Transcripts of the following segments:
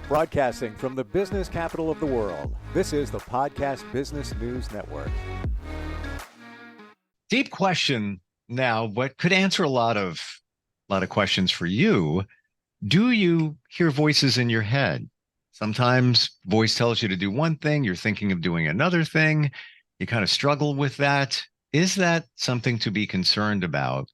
Broadcasting from the business capital of the world, this is the Podcast Business News Network. Deep question now, but could answer a lot of questions for you. Do you hear voices in your head? Sometimes voice tells you to do one thing, you're thinking of doing another thing. You kind of struggle with that. Is that something to be concerned about?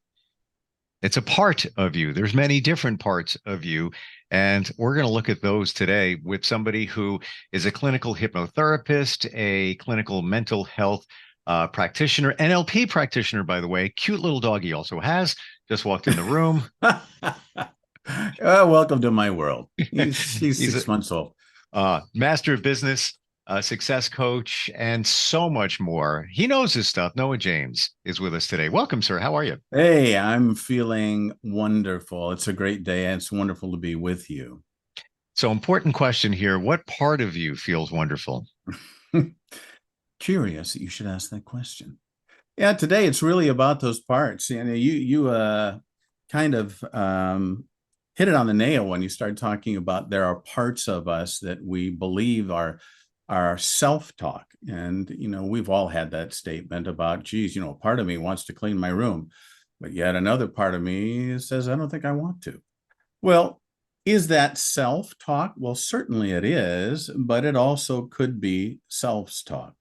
It's a part of you. There's many different parts of you. And we're going to look at those today with somebody who is a clinical hypnotherapist, a clinical mental health practitioner, NLP practitioner, by the way. Cute little dog he also has. Just walked in the room. Welcome to my world. He's 6 months old. Master of business, success coach, and so much more. He knows his stuff. Noah James is with us today. Welcome, sir. How are you? Hey, I'm feeling wonderful. It's a great day, and it's wonderful to be with you. So, important question here. What part of you feels wonderful? Curious that you should ask that question. Yeah, today it's really about those parts. You kind of hit it on the nail when you started talking about there are parts of us that we believe are self-talk. And, we've all had that statement about, geez, part of me wants to clean my room, but yet another part of me says, I don't think I want to. Well, is that self-talk? Well, certainly it is, but it also could be self-talk.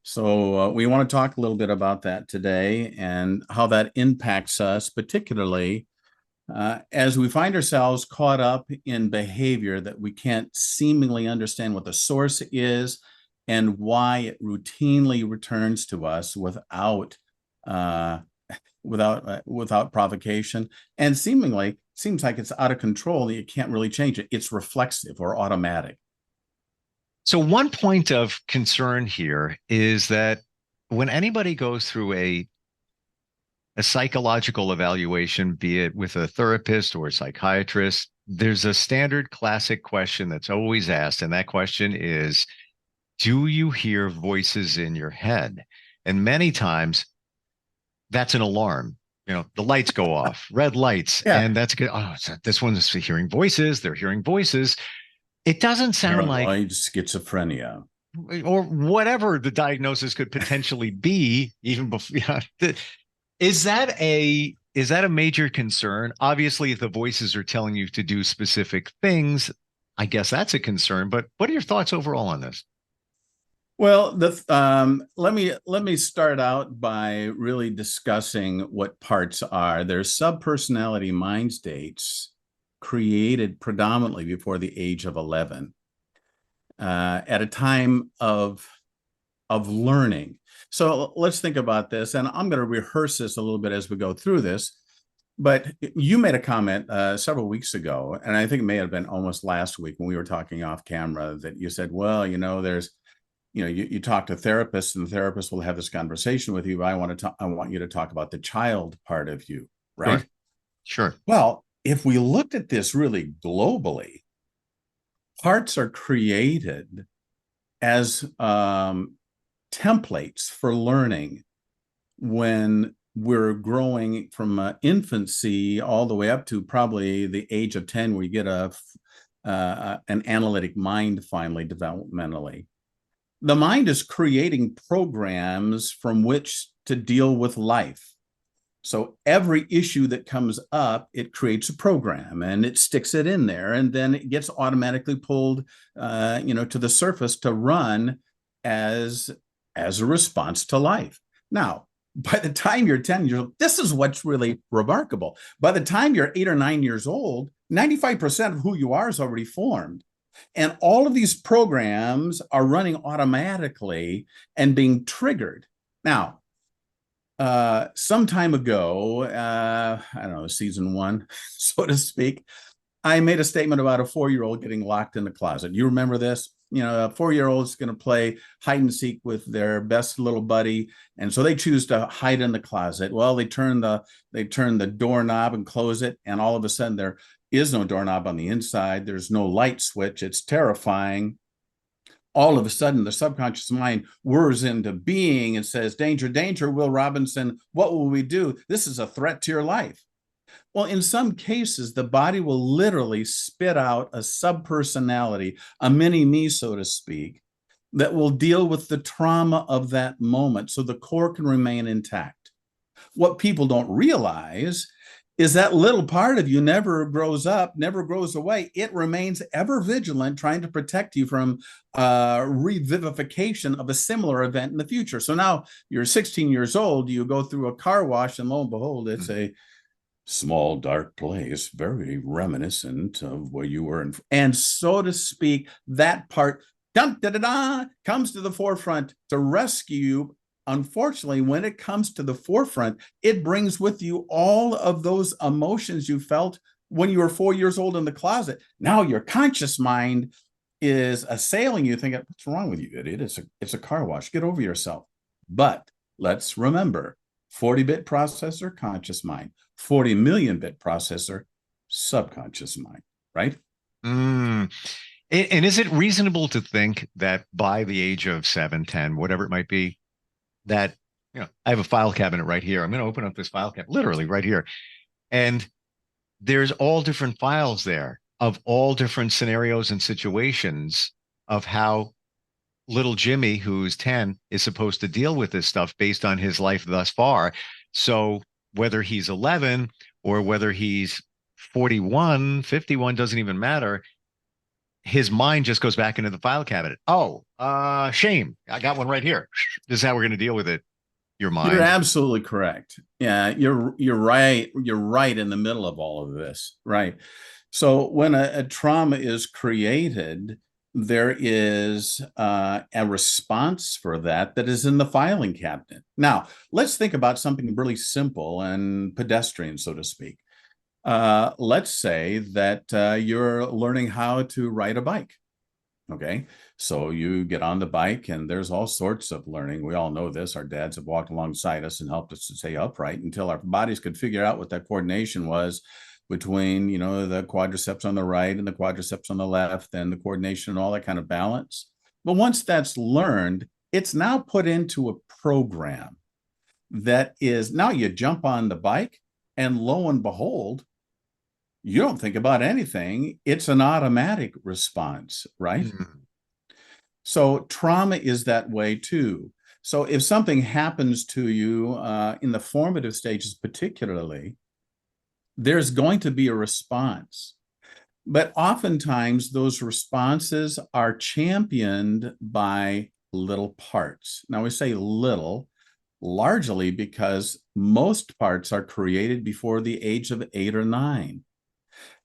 So we want to talk a little bit about that today and how that impacts us, particularly as we find ourselves caught up in behavior that we can't seemingly understand what the source is and why it routinely returns to us without provocation, and seemingly seems like it's out of control and you can't really change it. It's reflexive or automatic. So one point of concern here is that when anybody goes through a psychological evaluation, be it with a therapist or a psychiatrist, there's a standard classic question that's always asked. And that question is, do you hear voices in your head? And many times that's an alarm. The lights go off, red lights. Yeah. And that's good. Oh, this one's hearing voices. They're hearing voices. It doesn't sound like schizophrenia or whatever the diagnosis could potentially be, even before. Is that a major concern? Obviously, if the voices are telling you to do specific things, I guess that's a concern. But what are your thoughts overall on this? Well, let me start out by really discussing what parts are. There's subpersonality mind states created predominantly before the age of 11, at a time of learning. So let's think about this, and I'm going to rehearse this a little bit as we go through this. But you made a comment several weeks ago, and I think it may have been almost last week when we were talking off camera, that you said, well, there's, you talk to therapists, and the therapist will have this conversation with you. But I want you to talk about the child part of you, right? Sure. Well, if we looked at this really globally, parts are created as templates for learning when we're growing from infancy all the way up to probably the age of 10, where you get an analytic mind finally developmentally. The mind is creating programs from which to deal with life. So every issue that comes up, it creates a program and it sticks it in there, and then it gets automatically pulled, to the surface to run as a response to life. Now, by the time you're 10 years old, this is what's really remarkable. By the time you're 8 or 9 years old, 95% of who you are is already formed. And all of these programs are running automatically and being triggered. Now, some time ago, I don't know, season 1, so to speak, I made a statement about a 4-year-old getting locked in the closet. You remember this? A 4-year-old is going to play hide and seek with their best little buddy, and so they choose to hide in the closet. Well, they turn the doorknob and close it, and all of a sudden there is no doorknob on the inside. There's no light switch. It's terrifying. All of a sudden, the subconscious mind whirs into being and says, danger, danger, Will Robinson, what will we do? This is a threat to your life. Well, in some cases, the body will literally spit out a subpersonality, a mini me, so to speak, that will deal with the trauma of that moment so the core can remain intact. What people don't realize is that little part of you never grows up, never grows away. It remains ever vigilant, trying to protect you from revivification of a similar event in the future. So now you're 16 years old, you go through a car wash, and lo and behold, it's a small dark place, very reminiscent of where you were in, and so to speak, that part dun, da, da, da, comes to the forefront to rescue you. Unfortunately, when it comes to the forefront, it brings with you all of those emotions you felt when you were 4 years old in the closet. Now your conscious mind is assailing you, thinking, what's wrong with you, idiot? It's a car wash. Get over yourself. But let's remember, 40-bit processor, conscious mind. 40 million bit processor, subconscious mind, right? And is it reasonable to think that by the age of 7, 10, whatever it might be, that, I have a file cabinet right here. I'm going to open up this file cabinet, literally right here. And there's all different files there of all different scenarios and situations of how little Jimmy, who's 10, is supposed to deal with this stuff based on his life thus far. So whether he's 11 or whether he's 41, 51, doesn't even matter. His mind just goes back into the file cabinet. Oh, shame. I got one right here. This is how we're going to deal with it. Your mind. You're absolutely correct. Yeah, you're right. You're right in the middle of all of this. Right. So when a trauma is created, there is a response for that is in the filing cabinet. Now, let's think about something really simple and pedestrian, so to speak. Let's say that you're learning how to ride a bike. Okay, so you get on the bike and there's all sorts of learning. We all know this. Our dads have walked alongside us and helped us to stay upright until our bodies could figure out what that coordination was between, the quadriceps on the right and the quadriceps on the left, and the coordination and all that kind of balance. But once that's learned, it's now put into a program that is, now you jump on the bike and lo and behold, you don't think about anything. It's an automatic response, right? Mm-hmm. So trauma is that way too. So if something happens to you in the formative stages, particularly, there's going to be a response. But oftentimes those responses are championed by little parts. Now we say little, largely because most parts are created before the age of 8 or 9.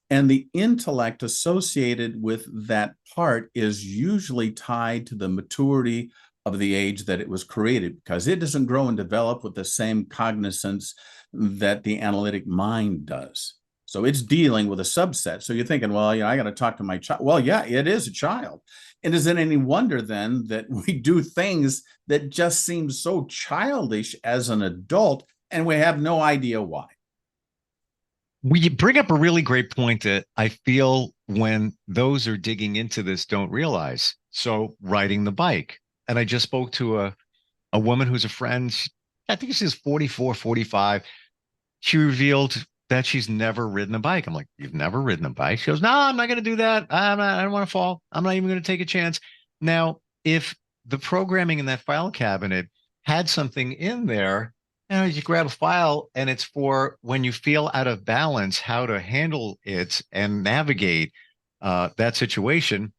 And the intellect associated with that part is usually tied to the maturity of the age that it was created, because it doesn't grow and develop with the same cognizance that the analytic mind does. So it's dealing with a subset. So you're thinking, well, I got to talk to my child. Well, yeah, it is a child. And is it any wonder then that we do things that just seem so childish as an adult, and we have no idea why? We bring up a really great point that I feel when those are digging into this don't realize. So riding the bike. And I just spoke to a woman who's a friend. I think she's 44, 45. She revealed that she's never ridden a bike. I'm like, you've never ridden a bike? She goes, no, I'm not going to do that. I don't want to fall. I'm not even going to take a chance. Now, if the programming in that file cabinet had something in there, you grab a file and it's for when you feel out of balance, how to handle it and navigate that situation.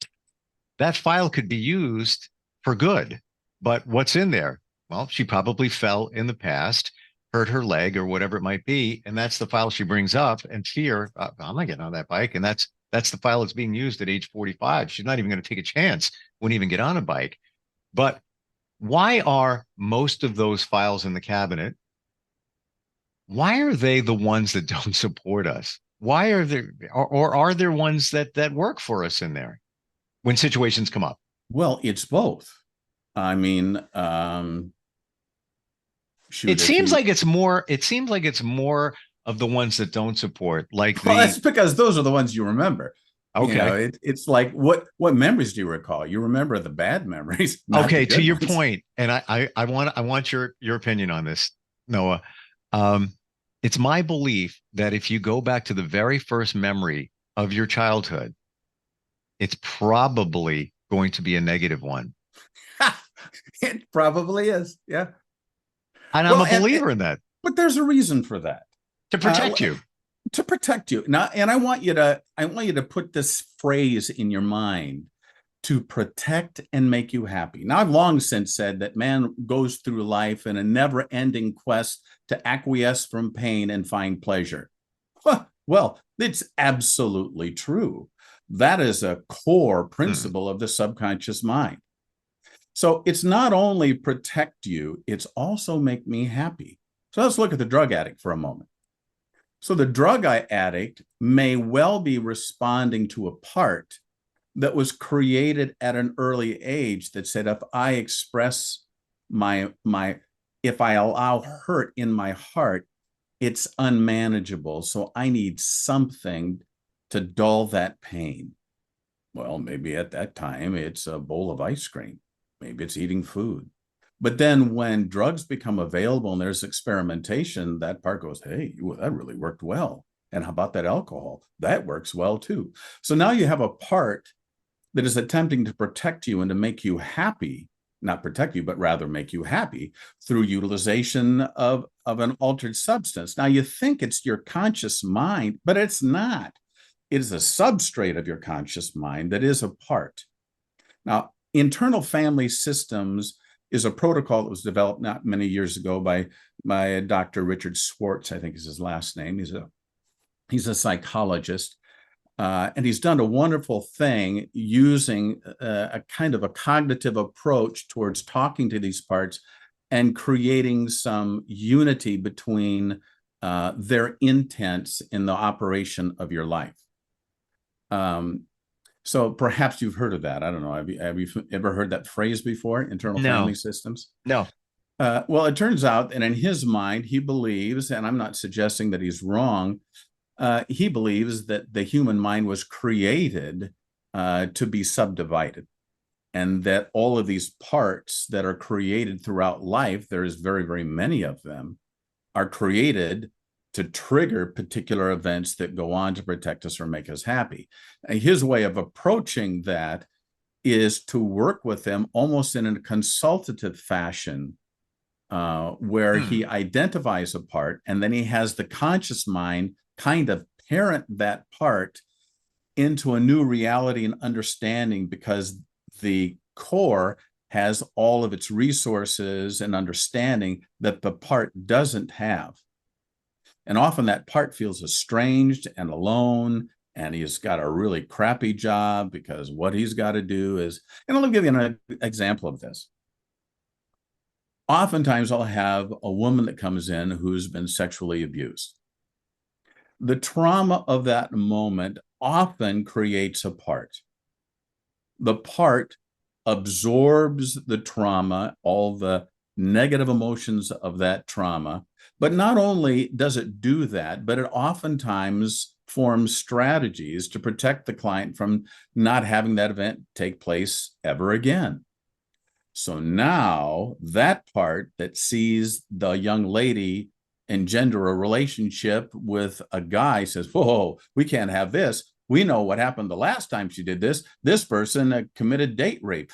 That file could be used for good. But what's in there? Well, she probably fell in the past, hurt her leg or whatever it might be. And that's the file she brings up, and fear, I'm not getting on that bike. And that's the file that's being used at age 45. She's not even going to take a chance, wouldn't even get on a bike. But why are most of those files in the cabinet, why are they the ones that don't support us? Why are there, or are there ones that work for us in there when situations come up? Well, it's both. I mean, it seems like it's more of the ones that don't support. Like, well, that's because those are the ones you remember. Okay. It's like, what memories do you recall? You remember the bad memories. Okay, to your point, and I want your opinion on this, Noah. It's my belief that if you go back to the very first memory of your childhood, it's probably going to be a negative one. It probably is. Yeah. And I'm Well, a believer in that, but there's a reason for that. to protect you. To protect you. Now, and I want you to put this phrase in your mind: to protect and make you happy. Now, I've long since said that man goes through life in a never-ending quest to acquiesce from pain and find pleasure. Well, it's absolutely true. That is a core principle of the subconscious mind. So it's not only protect you, it's also make me happy. So let's look at the drug addict for a moment. So the drug addict may well be responding to a part that was created at an early age that said, if I express if I allow hurt in my heart, it's unmanageable. So I need something to dull that pain. Well, maybe at that time it's a bowl of ice cream. Maybe it's eating food. But then when drugs become available and there's experimentation, that part goes, hey, that really worked well. And how about that alcohol? That works well too. So now you have a part that is attempting to protect you and to make you happy, not protect you, but rather make you happy through utilization of an altered substance. Now you think it's your conscious mind, but it's not. It is a substrate of your conscious mind that is a part. Now, internal family systems is a protocol that was developed not many years ago by Dr. Richard Schwartz, I think is his last name. He's a psychologist, and he's done a wonderful thing using a kind of a cognitive approach towards talking to these parts and creating some unity between their intents in the operation of your life. So perhaps you've heard of that. I don't know. Have you ever heard that phrase before? Internal family systems? No. Well, it turns out that in his mind, he believes, and I'm not suggesting that he's wrong, he believes that the human mind was created to be subdivided, and that all of these parts that are created throughout life, there is very, very many of them, are created to trigger particular events that go on to protect us or make us happy. And his way of approaching that is to work with them almost in a consultative fashion, where he identifies a part and then he has the conscious mind kind of parent that part into a new reality and understanding, because the core has all of its resources and understanding that the part doesn't have. And often that part feels estranged and alone, and he's got a really crappy job because what he's got to do is, and I'll give you an example of this. Oftentimes I'll have a woman that comes in who's been sexually abused. The trauma of that moment often creates a part. The part absorbs the trauma, all the negative emotions of that trauma. But not only does it do that, but it oftentimes forms strategies to protect the client from not having that event take place ever again. So now that part that sees the young lady engender a relationship with a guy says, whoa, we can't have this. We know what happened the last time she did this. This person committed date rape.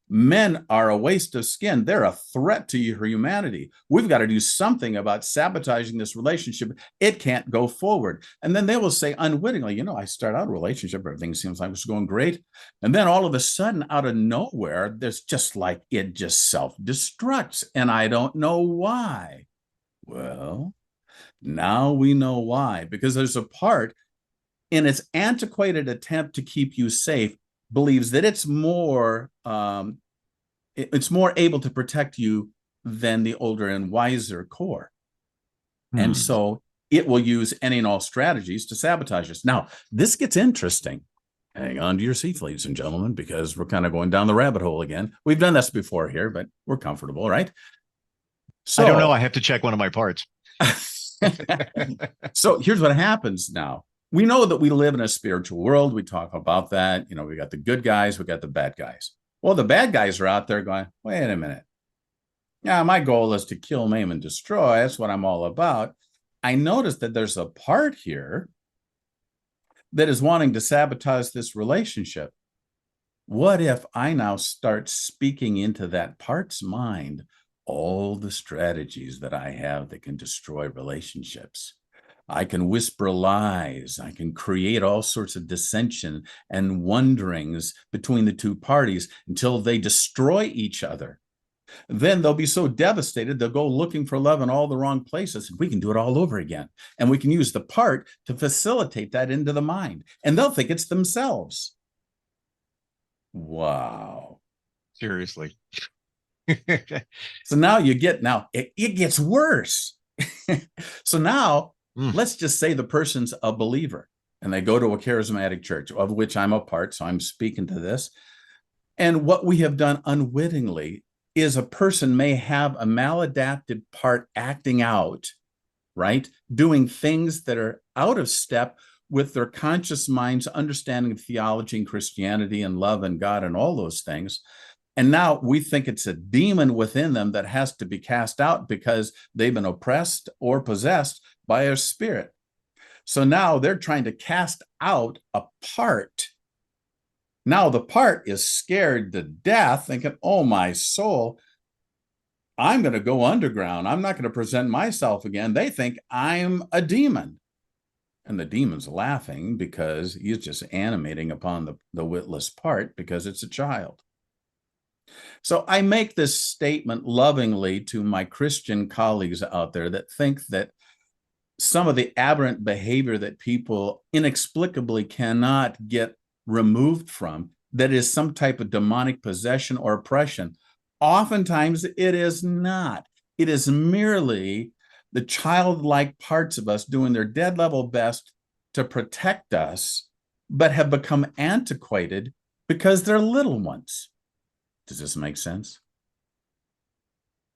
Men are a waste of skin. They're a threat to your humanity. We've got to do something about sabotaging this relationship. It can't go forward. And then they will say unwittingly, I start out a relationship, everything seems like it's going great. And then all of a sudden, out of nowhere, there's just like it just self-destructs. And I don't know why. Well, now we know why, because there's a part in its antiquated attempt to keep you safe believes that it's more able to protect you than the older and wiser core. And so it will use any and all strategies to sabotage us. Now, this gets interesting. Hang on to your seats, ladies and gentlemen, because we're kind of going down the rabbit hole again. We've done this before here, but we're comfortable, right? So I don't know. I have to check one of my parts. So here's what happens now. We know that we live in a spiritual world. We talk about that. We got the good guys, we got the bad guys. Well, the bad guys are out there going, wait a minute. Yeah, my goal is to kill, maim, and destroy. That's what I'm all about. I noticed that there's a part here that is wanting to sabotage this relationship. What if I now start speaking into that part's mind all the strategies that I have that can destroy relationships? I can whisper lies. I can create all sorts of dissension and wonderings between the two parties until they destroy each other. Then they'll be so devastated, they'll go looking for love in all the wrong places. We can do it all over again. And we can use the part to facilitate that into the mind. And they'll think it's themselves. Wow. Seriously. So now it gets worse. So now let's just say the person's a believer and they go to a charismatic church, of which I'm a part. So I'm speaking to this. And what we have done unwittingly is a person may have a maladapted part acting out, right? Doing things that are out of step with their conscious mind's understanding of theology and Christianity and love and God and all those things. And now we think it's a demon within them that has to be cast out because they've been oppressed or possessed by a spirit. So now they're trying to cast out a part. Now the part is scared to death, thinking, oh, my soul, I'm going to go underground. I'm not going to present myself again. They think I'm a demon. And the demon's laughing because he's just animating upon the witless part because it's a child. So I make this statement lovingly to my Christian colleagues out there that think that some of the aberrant behavior that people inexplicably cannot get removed from, that is some type of demonic possession or oppression. Oftentimes it is not. It is merely the childlike parts of us doing their dead level best to protect us, but have become antiquated because they're little ones. Does this make sense?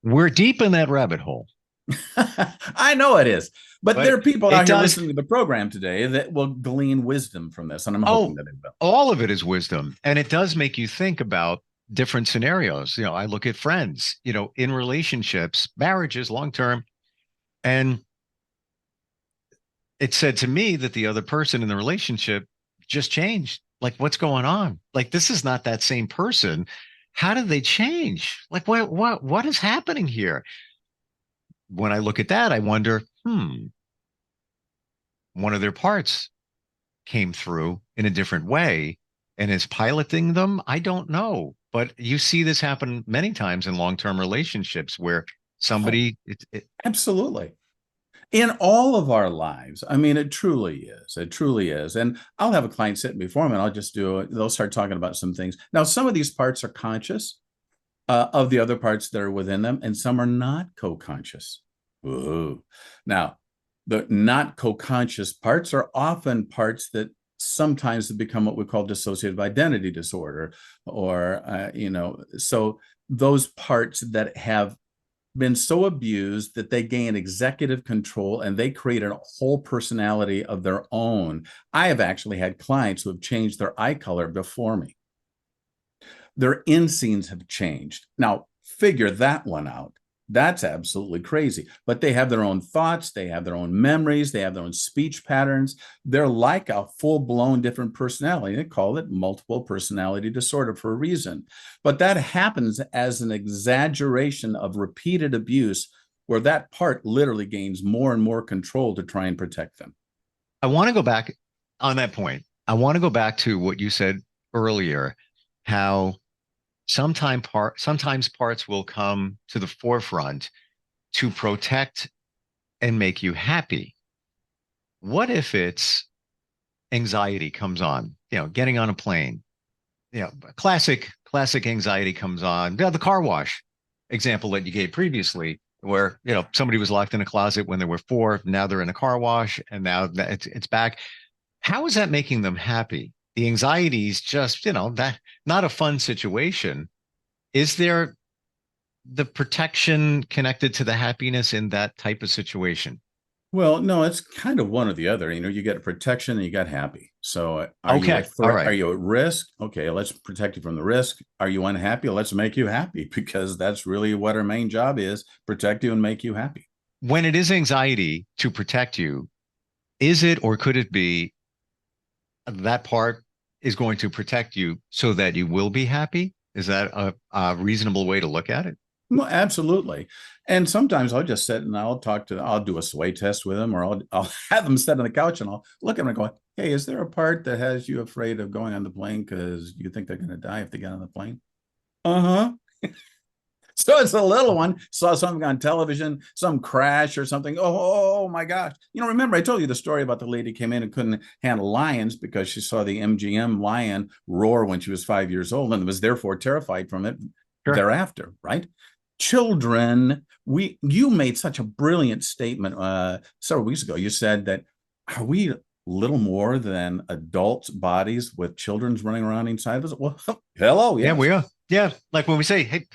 We're deep in that rabbit hole. I know it is, but there are people out here listening to the program today that will glean wisdom from this, and I'm hoping that they will. All of it is wisdom, and it does make you think about different scenarios. I look at friends, in relationships, marriages, long term, and it said to me that the other person in the relationship just changed. Like, what's going on? Like, this is not that same person. How did they change? Like, what is happening here? When I look at that, I wonder, one of their parts came through in a different way and is piloting them. I don't know. But you see this happen many times in long-term relationships where somebody... Absolutely. In all of our lives. I mean, it truly is. It truly is. And I'll have a client sitting before me and I'll just they'll start talking about some things. Now, some of these parts are conscious of the other parts that are within them, and some are not co-conscious. Ooh. Now, the not co-conscious parts are often parts that sometimes become what we call dissociative identity disorder, or, so those parts that have been so abused that they gain executive control and they create a whole personality of their own. I have actually had clients who have changed their eye color before me. Their inseams have changed. Now, figure that one out. That's absolutely crazy. But they have their own thoughts. They have their own memories. They have their own speech patterns. They're like a full-blown different personality. They call it multiple personality disorder for a reason. But that happens as an exaggeration of repeated abuse where that part literally gains more and more control to try and protect them. I want to go back on that point. I want to go back to what you said earlier, how sometimes parts will come to the forefront to protect and make you happy. What if it's anxiety comes on, getting on a plane, classic anxiety comes on. The car wash example that you gave previously, where, somebody was locked in a closet when they were 4, now they're in a car wash and now it's back. How is that making them happy? The anxiety is just, that not a fun situation. Is there the protection connected to the happiness in that type of situation? Well, no, it's kind of one or the other. You get protection and you got happy. So are you at risk? Okay, let's protect you from the risk. Are you unhappy? Let's make you happy, because that's really what our main job is: protect you and make you happy. when it is anxiety to protect you, is it or could it be that part is going to protect you so that you will be happy? Is that a reasonable way to look at it? Well, absolutely. And sometimes I'll just sit and I'll do a sway test with them, or I'll have them sit on the couch and I'll look at them and go, hey, is there a part that has you afraid of going on the plane because you think they're going to die if they get on the plane? Uh-huh. So it's a little one, saw something on television, some crash or something. Oh my gosh. Remember I told you the story about the lady came in and couldn't handle lions because she saw the MGM lion roar when she was 5 years old and was therefore terrified from it thereafter, right? Children, you made such a brilliant statement several weeks ago. You said that, are we little more than adults' bodies with children's running around inside of us? Well, hello. Yes. Yeah, we are. Yeah. Like when we say, hey,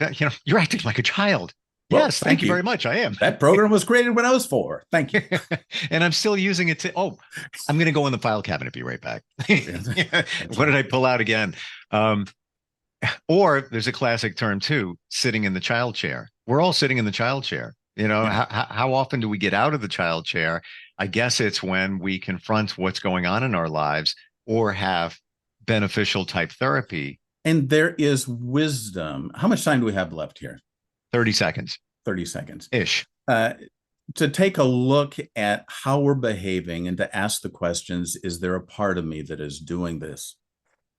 you're acting like a child. Well, yes. Thank you very much. I am. That program was created when I was 4. Thank you. And I'm still using it I'm going to go in the file cabinet. Be right back. What did I pull out again? Or there's a classic term too, sitting in the child chair. We're all sitting in the child chair. How often do we get out of the child chair? I guess it's when we confront what's going on in our lives or have beneficial type therapy. And there is wisdom. How much time do we have left here? 30 seconds. 30 seconds. Ish. To take a look at how we're behaving and to ask the questions, is there a part of me that is doing this?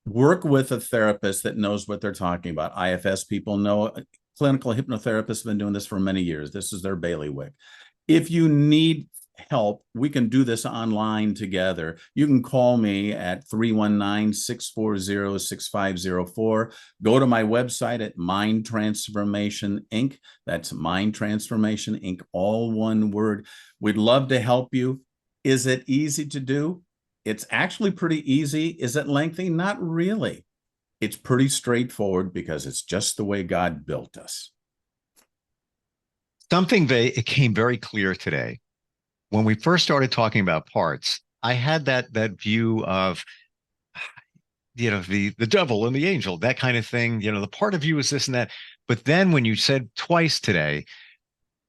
Work with a therapist that knows what they're talking about. IFS people know. Clinical hypnotherapists have been doing this for many years. This is their bailiwick. If you need help, we can do this online together. You can call me at 319-640-6504. Go to my website at Mind Transformation Inc. That's Mind Transformation Inc., all one word. We'd love to help you. Is it easy to do? It's actually pretty easy. Is it lengthy? Not really. It's pretty straightforward because it's just the way God built us. It came very clear today. When we first started talking about parts, I had that view of, the devil and the angel, that kind of thing. The part of you is this and that. But then when you said twice today,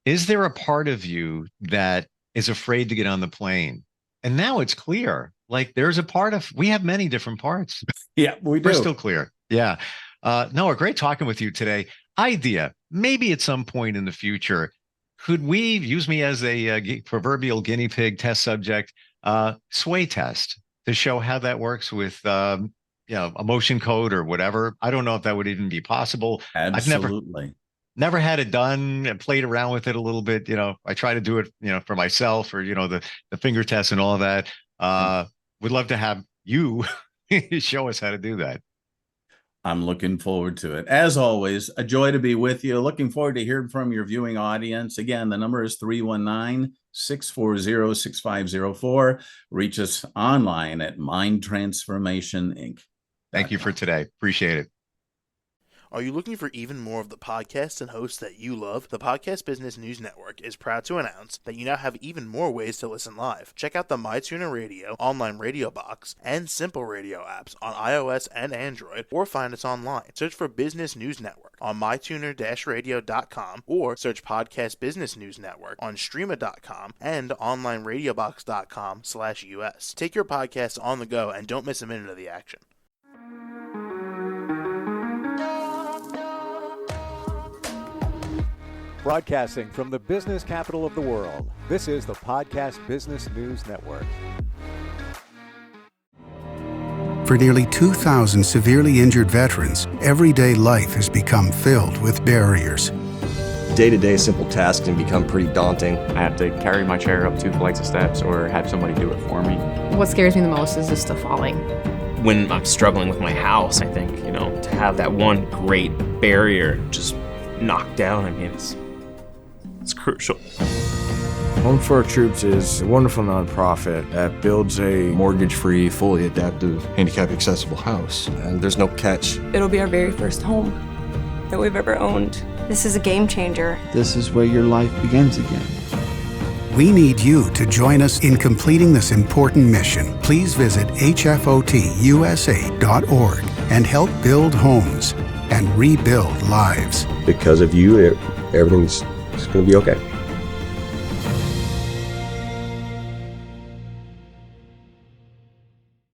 is there a part of you that is afraid to get on the plane? And now it's clear. Like there's a part of, we have many different parts. Yeah, we do. We're still clear. Yeah. Noah, great talking with you today. Idea, maybe at some point in the future, could we use me as a proverbial guinea pig test subject, sway test to show how that works with, emotion code or whatever? I don't know if that would even be possible. Absolutely. I've never had it done and played around with it a little bit. I try to do it, for myself or, the finger test and all of that. Would love to have you show us how to do that. I'm looking forward to it. As always, a joy to be with you. Looking forward to hearing from your viewing audience. Again, the number is 319-640-6504. Reach us online at Mind Transformation Inc. Thank you for today. Appreciate it. Are you looking for even more of the podcasts and hosts that you love? The Podcast Business News Network is proud to announce that you now have even more ways to listen live. Check out the MyTuner Radio, online radio box, and Simple Radio apps on iOS and Android, or find us online. Search for Business News Network on mytuner-radio.com, or search Podcast Business News Network on streama.com and onlineradiobox.com/US. Take your podcast on the go and don't miss a minute of the action. Broadcasting from the business capital of the world, this is the Podcast Business News Network. For nearly 2,000 severely injured veterans, everyday life has become filled with barriers. Day-to-day simple tasks can become pretty daunting. I have to carry my chair up 2 flights of steps or have somebody do it for me. What scares me the most is just the falling. When I'm struggling with my house, I think, to have that one great barrier just knocked down, it's crucial. Home for Our Troops is a wonderful nonprofit that builds a mortgage-free, fully adaptive, handicap-accessible house. And there's no catch. It'll be our very first home that we've ever owned. This is a game changer. This is where your life begins again. We need you to join us in completing this important mission. Please visit hfotusa.org and help build homes and rebuild lives. Because of you, everything's going to be okay.